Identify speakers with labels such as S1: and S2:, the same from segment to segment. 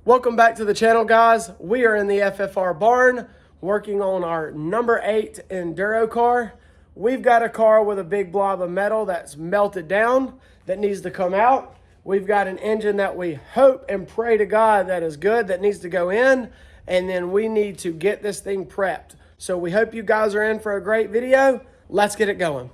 S1: Welcome back to the channel, guys. We are in the FFR barn working on our number 8 Enduro car. We've got a car with a big blob of metal that's melted down that needs to come out. We've got an engine that we hope and pray to God that is good that needs to go in, and then we need to get this thing prepped. So we hope you guys are in for a great video. Let's get it going.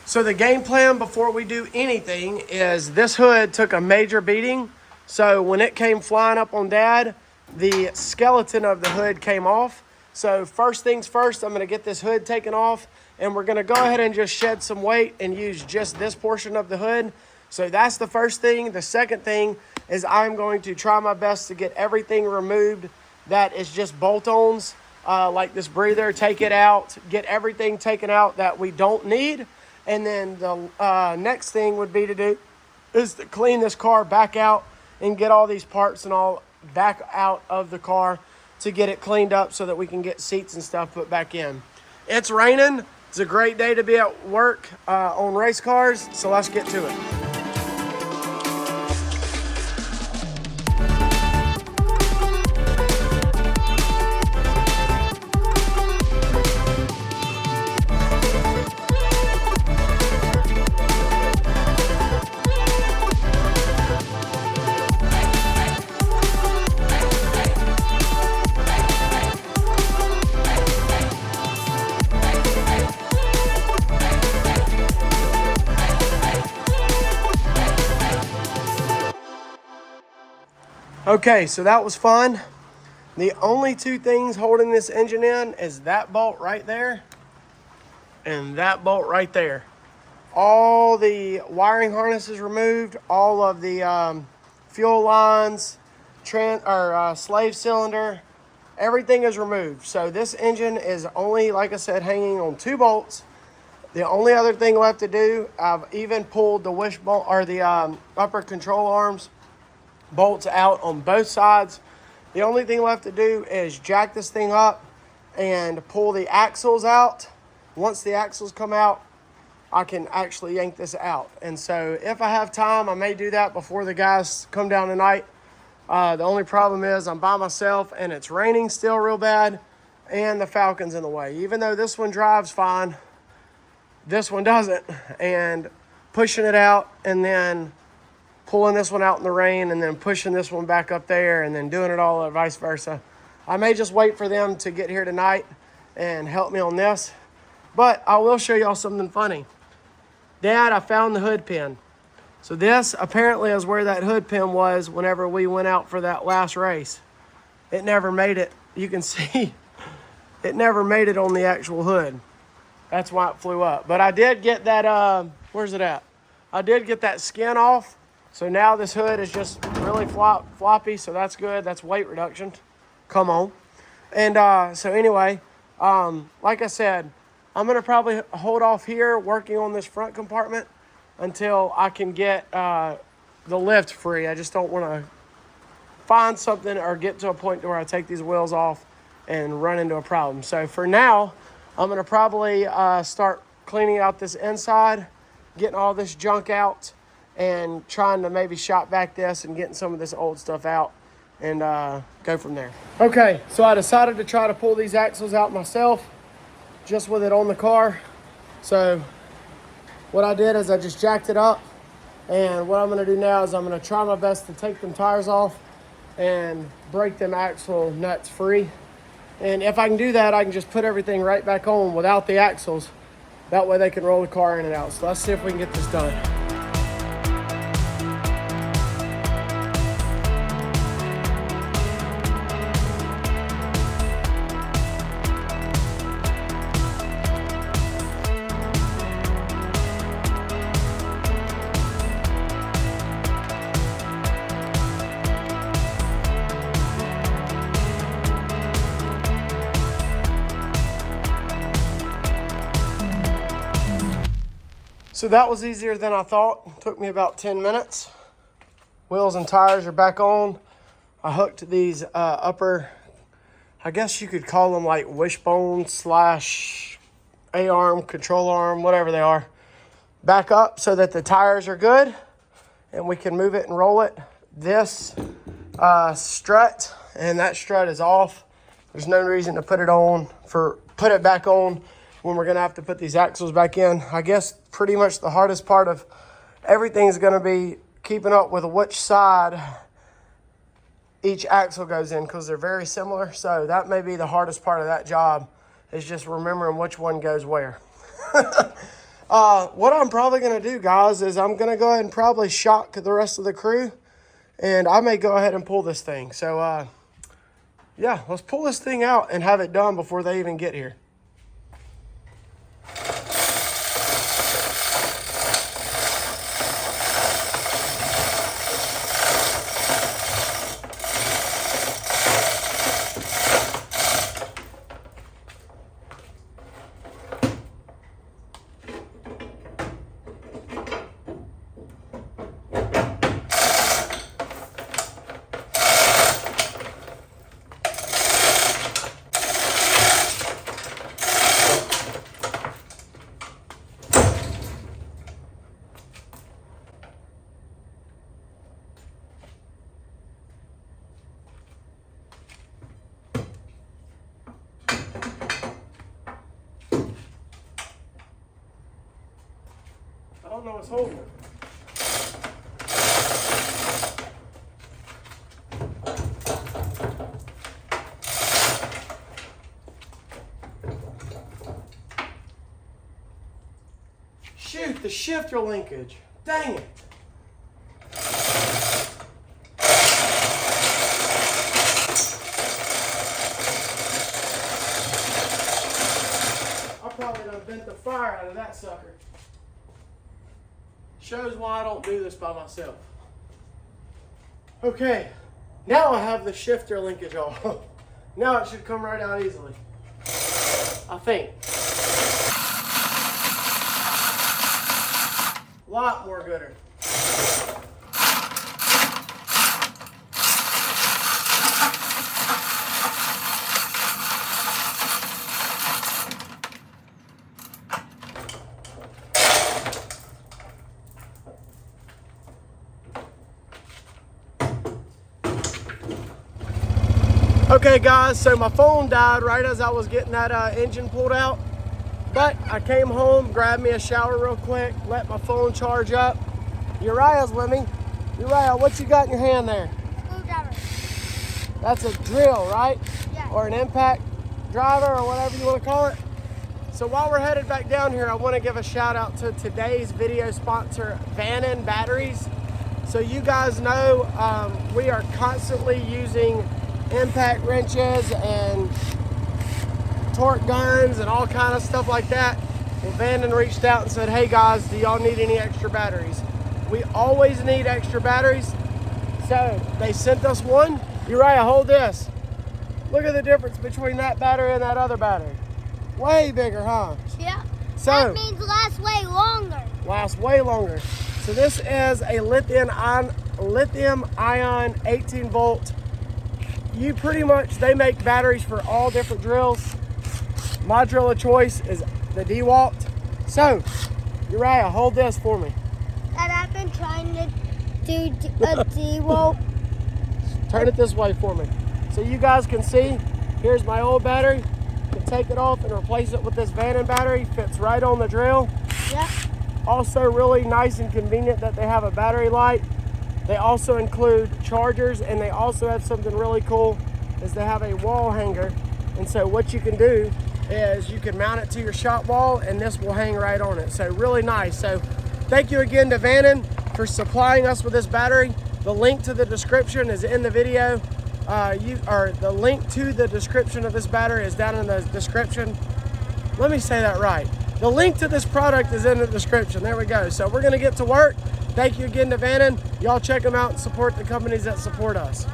S1: So the game plan before we do anything is this hood took a major beating. So when it came flying up on Dad, the skeleton of the hood came off. So first things first, I'm gonna get this hood taken off, and we're gonna go ahead and just shed some weight and use just this portion of the hood. So that's the first thing. The second thing is I'm going to try my best to get everything removed that is just bolt-ons, like this breather, take it out, get everything taken out that we don't need. And then the next thing would be to do is to clean this car back out and get all these parts and all back out of the car to get it cleaned up so that we can get seats and stuff put back in. It's raining. It's a great day to be at work on race cars, so let's get to it. Okay, so that was fun. The only two things holding this engine in is that bolt right there and that bolt right there. All the wiring harnesses removed, all of the fuel lines, slave cylinder, everything is removed. So this engine is only, like I said, hanging on 2 bolts. The only other thing left to do, I've even pulled the wishbone or the upper control arms bolts out on both sides. The only thing left to do is jack this thing up and pull the axles out. Once the axles come out, I can actually yank this out. And so if I have time, I may do that before the guys come down tonight. The only problem is I'm by myself and it's raining still real bad and the Falcon's in the way. Even though this one drives fine, this one doesn't. And pushing it out and then pulling this one out in the rain and then pushing this one back up there and then doing it all or vice versa. I may just wait for them to get here tonight and help me on this, but I will show y'all something funny. Dad, I found the hood pin. So this apparently is where that hood pin was whenever we went out for that last race. It never made it. You can see it never made it on the actual hood. That's why it flew up. But I did get that, where's it at? I did get that skin off. So now this hood is just really floppy, so that's good. That's weight reduction. Come on. And so anyway, like I said, I'm going to probably hold off here working on this front compartment until I can get the lift free. I just don't want to find something or get to a point where I take these wheels off and run into a problem. So for now, I'm going to probably start cleaning out this inside, getting all this junk out, and trying to maybe shop vac this and getting some of this old stuff out and go from there. Okay, so I decided to try to pull these axles out myself just with it on the car. So what I did is I just jacked it up, and what I'm gonna do now is I'm gonna try my best to take them tires off and break them axle nuts free. And if I can do that, I can just put everything right back on without the axles. That way they can roll the car in and out. So let's see if we can get this done. So that was easier than I thought. It took me about 10 minutes. Wheels and tires are back on. I hooked these upper, I guess you could call them like wishbone slash A-arm, control arm, whatever they are. back up so that the tires are good and we can move it and roll it. This strut, and that strut is off. There's no reason to put it back on when we're gonna have to put these axles back in. I guess pretty much the hardest part of everything is gonna be keeping up with which side each axle goes in, because they're very similar. So that may be the hardest part of that job, is just remembering which one goes where. What I'm probably gonna do, guys, is I'm gonna go ahead and probably shock the rest of the crew, and I may go ahead and pull this thing. So yeah, let's pull this thing out and have it done before they even get here. I don't know what's holding it. Shoot, the shifter linkage. Dang it. I probably done bent the fire out of that sucker. Shows why I don't do this by myself. Okay, now I have the shifter linkage off. Now it should come right out easily, I think. A lot more gooder. Okay guys, so my phone died right as I was getting that engine pulled out. But I came home, grabbed me a shower real quick, let my phone charge up. Uriah's with me. Uriah, what you got in your hand there?
S2: Screwdriver.
S1: That's a drill, right?
S2: Yeah.
S1: Or an impact driver, or whatever you want to call it. So while we're headed back down here, I want to give a shout out to today's video sponsor, Vannon Batteries. So you guys know we are constantly using impact wrenches and torque guns and all kind of stuff like that. Well, Vannon reached out and said, hey guys, do y'all need any extra batteries? We always need extra batteries. So they sent us one. Uriah, hold this. Look at the difference between that battery and that other battery. Way bigger, huh?
S2: Yeah.
S1: So
S2: that means lasts way longer.
S1: Lasts way longer. So this is a lithium ion 18 volt. You pretty much, they make batteries for all different drills. My drill of choice is the DeWalt. So, Uriah, hold this for me.
S2: Dad, I've been trying to do a DeWalt.
S1: Turn it this way for me. So you guys can see, here's my old battery. You can take it off and replace it with this Vannon battery. Fits right on the drill.
S2: Yep.
S1: Also really nice and convenient that they have a battery light. They also include chargers, and they also have something really cool, is they have a wall hanger. And so what you can do is you can mount it to your shop wall, and this will hang right on it. So really nice. So thank you again to Vannon for supplying us with this battery. The link to the description is in the video. The link to the description of this battery is down in the description. Let me say that right. The link to this product is in the description. There we go. So we're gonna get to work. Thank you again to Vannon. Y'all check them out and support the companies that support us.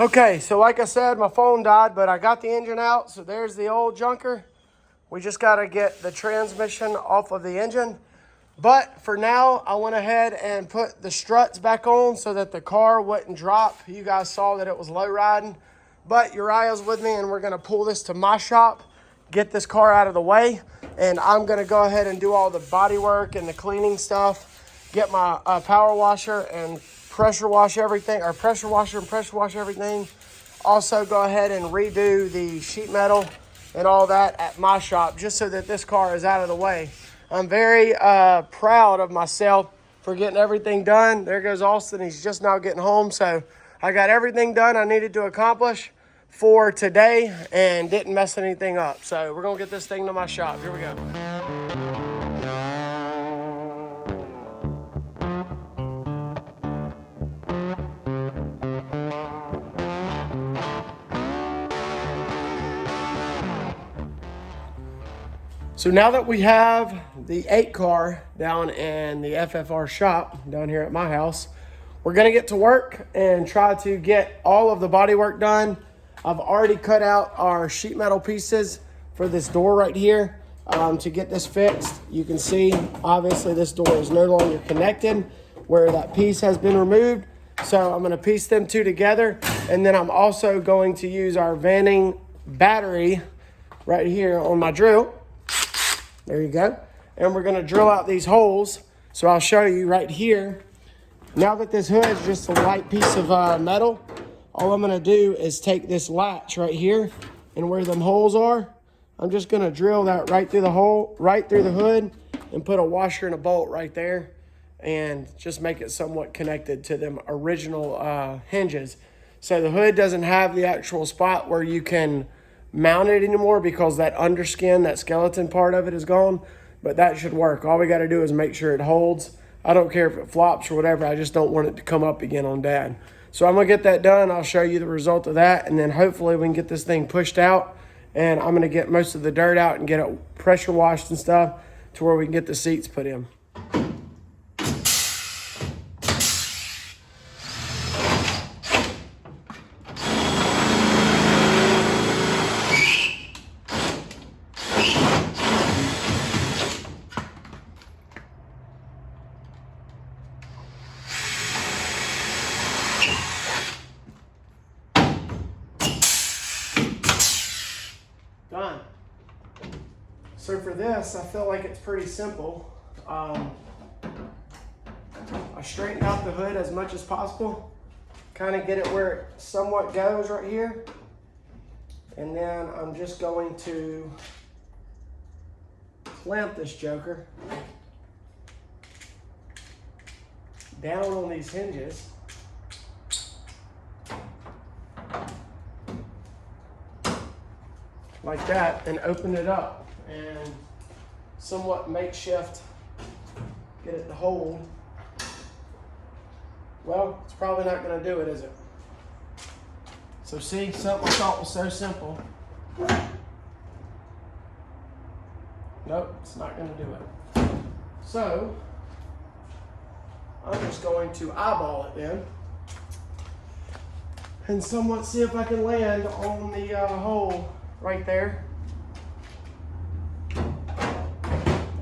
S1: Okay, so like I said, my phone died, but I got the engine out. So there's the old junker. We just got to get the transmission off of the engine. But for now, I went ahead and put the struts back on so that the car wouldn't drop. You guys saw that it was low riding. But Uriah's with me, and we're going to pull this to my shop, get this car out of the way. And I'm gonna go ahead and do all the body work and the cleaning stuff, get my power washer and pressure wash everything, or pressure washer and pressure wash everything. Also go ahead and redo the sheet metal and all that at my shop, just so that this car is out of the way. I'm very proud of myself for getting everything done. There goes Austin, he's just now getting home. So I got everything done I needed to accomplish for today and didn't mess anything up. So we're gonna get this thing to my shop. Here we go. So now that we have the 8 car down in the FFR shop down here at my house, we're gonna get to work and try to get all of the body work done. I've already cut out our sheet metal pieces for this door right here to get this fixed. You can see, obviously this door is no longer connected where that piece has been removed. So I'm gonna piece them two together. And then I'm also going to use our venting battery right here on my drill. There you go. And we're gonna drill out these holes. So I'll show you right here. Now that this hood is just a light piece of metal, all I'm gonna do is take this latch right here and where them holes are, I'm just gonna drill that right through the hole, right through the hood, and put a washer and a bolt right there and just make it somewhat connected to them original hinges. So the hood doesn't have the actual spot where you can mount it anymore because that underskin, that skeleton part of it is gone, but that should work. All we got to do is make sure it holds. I don't care if it flops or whatever. I just don't want it to come up again on Dad. So I'm going to get that done. I'll show you the result of that, and then hopefully we can get this thing pushed out, and I'm going to get most of the dirt out and get it pressure washed and stuff to where we can get the seats put in. Done. So for this, I feel like it's pretty simple. I straightened out the hood as much as possible, kind of get it where it somewhat goes right here. And then I'm just going to clamp this joker down on these hinges. Like that, and open it up and somewhat makeshift get it to hold. Well, it's probably not going to do it, is it? So see, something I thought was so simple. Nope, it's not going to do it. So I'm just going to eyeball it then and somewhat see if I can land on the hole right there.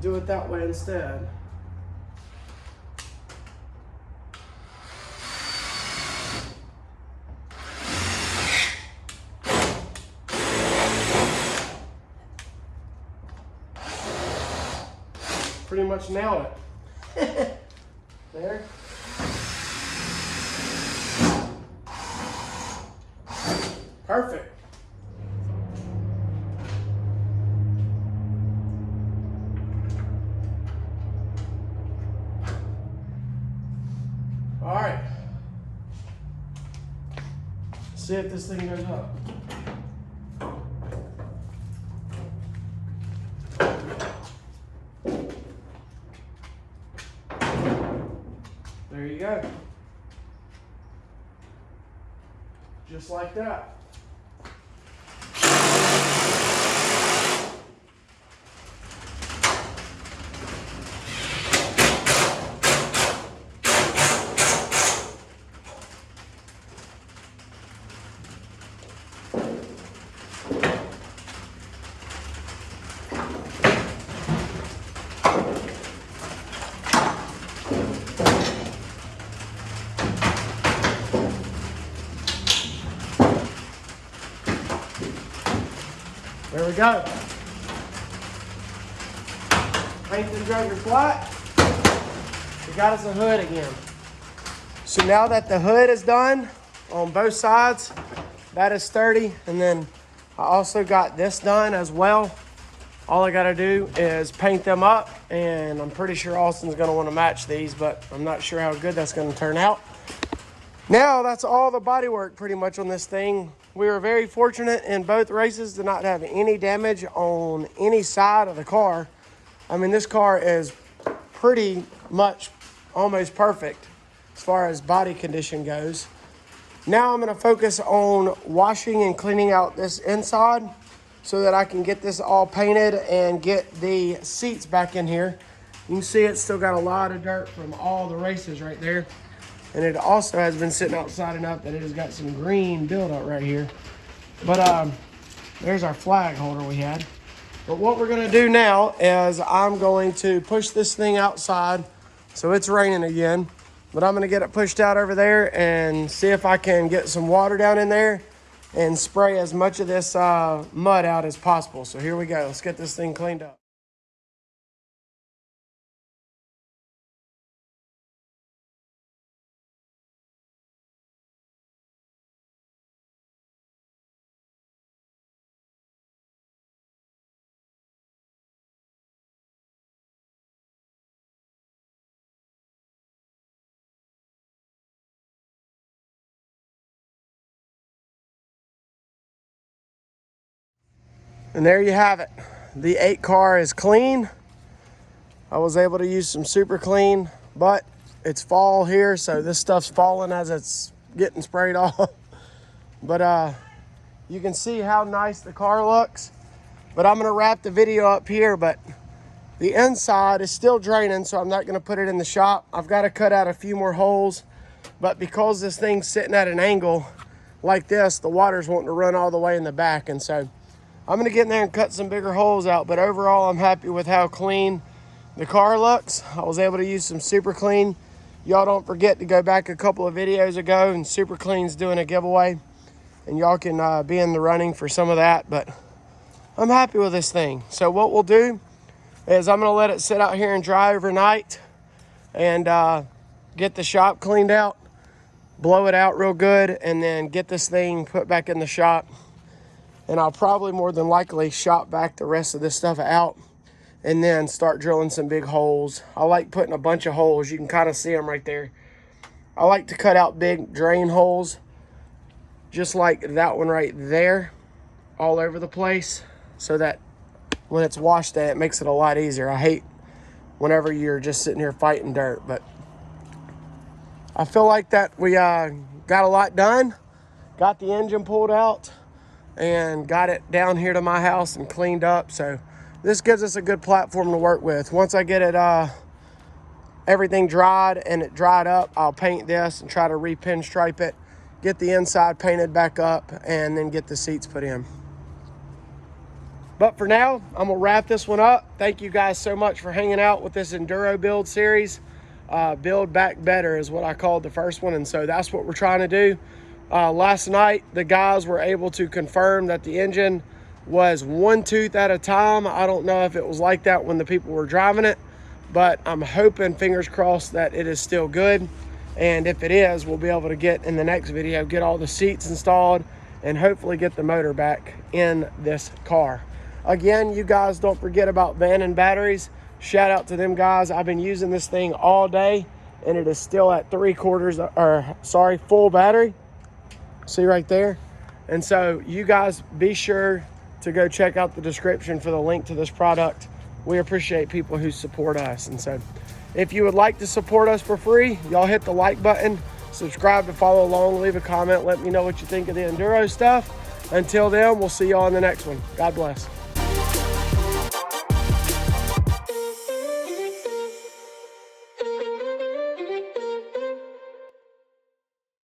S1: Do it that way instead. Pretty much nailed it. There. Perfect. All right. See if this thing goes up. There you go. Just like that. There we go. paint this joker flat. We got us a hood again. So now that the hood is done on both sides, that is sturdy. And then I also got this done as well. All I gotta do is paint them up, and I'm pretty sure Austin's gonna wanna match these, but I'm not sure how good that's gonna turn out. Now that's all the body work pretty much on this thing. We were very fortunate in both races to not have any damage on any side of the car. I mean, this car is pretty much almost perfect as far as body condition goes. Now I'm gonna focus on washing and cleaning out this inside so that I can get this all painted and get the seats back in here. You can see it's still got a lot of dirt from all the races right there. And it also has been sitting outside enough that it has got some green buildup right here. But there's our flag holder we had. But what we're gonna do now is I'm going to push this thing outside. So it's raining again, but I'm gonna get it pushed out over there and see if I can get some water down in there and spray as much of this mud out as possible. So here we go, let's get this thing cleaned up. And there you have it. The 8 car is clean. I was able to use some super clean, but it's fall here, so this stuff's falling as it's getting sprayed off. But you can see how nice the car looks. But I'm gonna wrap the video up here, but the inside is still draining, so I'm not gonna put it in the shop. I've gotta cut out a few more holes, but because this thing's sitting at an angle like this, the water's wanting to run all the way in the back, and so I'm gonna get in there and cut some bigger holes out. But overall, I'm happy with how clean the car looks. I was able to use some super clean. Y'all don't forget to go back a couple of videos ago, and super clean's doing a giveaway, and y'all can be in the running for some of that. But I'm happy with this thing. So what we'll do is I'm gonna let it sit out here and dry overnight and get the shop cleaned out, blow it out real good, and then get this thing put back in the shop. And I'll probably more than likely shop back the rest of this stuff out and then start drilling some big holes. I like putting a bunch of holes. You can kind of see them right there. I like to cut out big drain holes, just like that one right there, all over the place, so that when it's washed at, it makes it a lot easier. I hate whenever you're just sitting here fighting dirt, but I feel like that we got a lot done, got the engine pulled out, and got it down here to my house and cleaned up. So this gives us a good platform to work with. Once I get it everything dried and it dried up, I'll paint this and try to re-pinstripe it, get the inside painted back up, and then get the seats put in. But for now, I'm gonna wrap this one up. Thank you guys so much for hanging out with this Enduro build series. Build back better is what I called the first one, and so that's what we're trying to do. Last night, the guys were able to confirm that the engine was 1 tooth at a time. I don't know if it was like that when the people were driving it, but I'm hoping, fingers crossed, that it is still good. And if it is, we'll be able to get in the next video, get all the seats installed, and hopefully get the motor back in this car. Again, you guys don't forget about Van and batteries. Shout out to them guys. I've been using this thing all day, and it is still at full battery. See right there? And so you guys be sure to go check out the description for the link to this product. We appreciate people who support us. And so if you would like to support us for free, y'all hit the like button, subscribe to follow along, leave a comment, let me know what you think of the Enduro stuff. Until then, we'll see y'all in the next one. God bless.